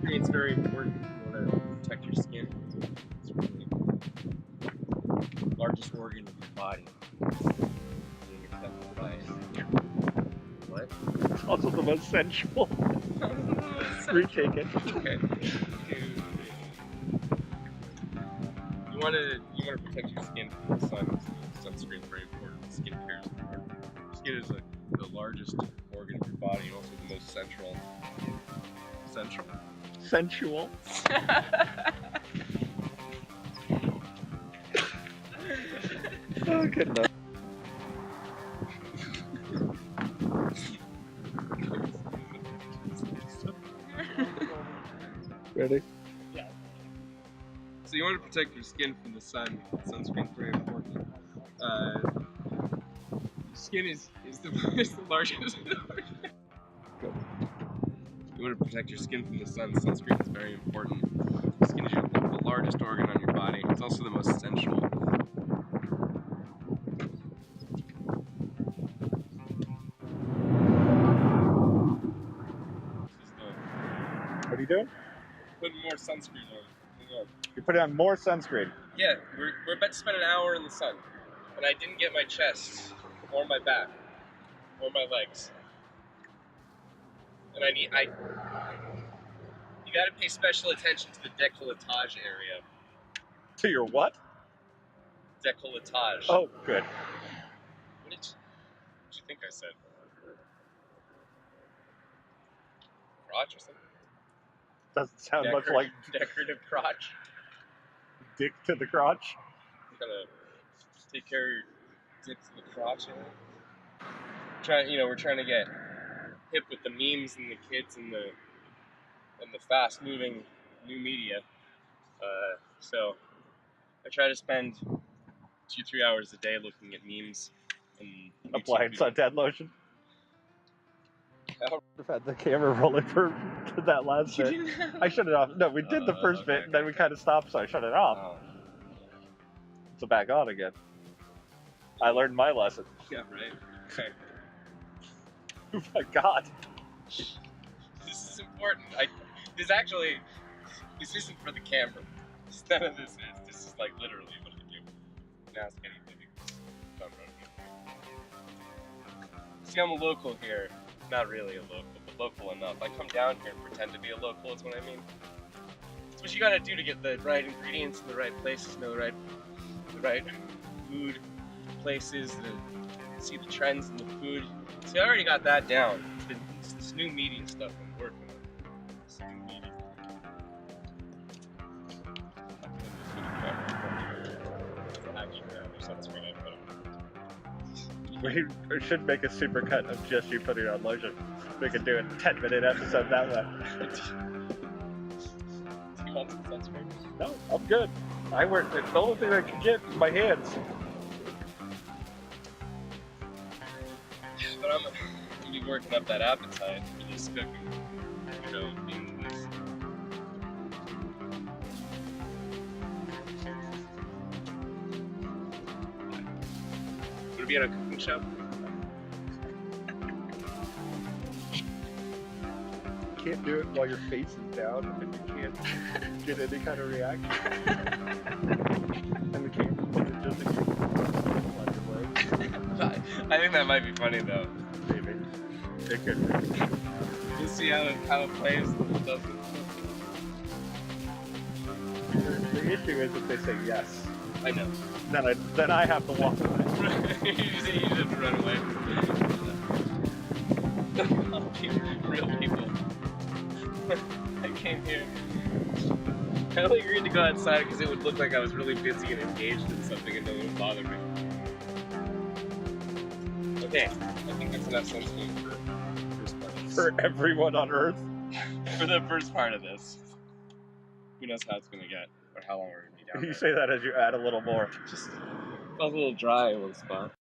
Sunscreen is very important if you want to protect your skin. It's really the largest organ of your body. Being affected by it. What? It's also the most sensual. Retake it. Okay. You want to protect your skin from the sun. Sunscreen is very important. Skincare is important. Skin is the largest organ of your body, and also the most central. Sensual. Oh, good enough. Ready? Yeah. So you want to protect your skin from the sun. Sunscreen is very important. Skin is the largest. Go. You want to protect your skin from the sun. Sunscreen is very important. Skin is the largest organ on your body. It's also the most essential. What are you doing? Putting more sunscreen on. You're putting on more sunscreen. Yeah, we're about to spend an hour in the sun, and I didn't get my chest, or my back, or my legs. And you gotta pay special attention to the décolletage area. To your what? Décolletage. Oh, good. What did you think I said? Crotch or something? Doesn't sound much like decorative crotch. dick to the crotch. You gotta take care of your dick to the crotch. We're trying to get hip with the memes and the kids and the fast-moving new media. So I try to spend 2-3 hours a day looking at memes and applying suntan lotion. I've had the camera rolling for that last bit. I shut it off. No, we did the first bit, and then we kind of stopped, so I shut it off. So back on again. I learned my lesson. Yeah, right. Okay. Oh my god. This is important. This isn't for the camera. None of this is. This is like literally what I do. You can ask anything. See, I'm a local here. Not really a local, but local enough. I come down here and pretend to be a local, is what I mean. It's what you gotta do to get the right ingredients in the right places, know the right food places, see the trends in the food. See, I already got that down. It's this new media stuff I'm working on. This new media. We should make a supercut of just you putting on lotion. We could do a 10-minute episode that way. Do you want some sunscreen? No, I'm good. It's the only thing I can get is my hands. But I'm gonna be working up that appetite for this cooking. Being this. Would it be on a cooking show? You can't do it while your face is down and you can't get any kind of reaction. And the camera is just I think that might be funny though. Maybe. It could be. We'll see how it plays and it doesn't. The issue is if they say yes. I know. Then I have to walk away. You just have to run away. Real people. I came here. I only agreed to go outside because it would look like I was really busy and engaged in something and no one would bother me. Okay, I think that's enough sunscreen for the first part of this. For everyone on Earth. For the first part of this. Who knows how it's gonna get, or how long we're gonna be down there. You say that as you add a little more. Just felt a little dry in one spot.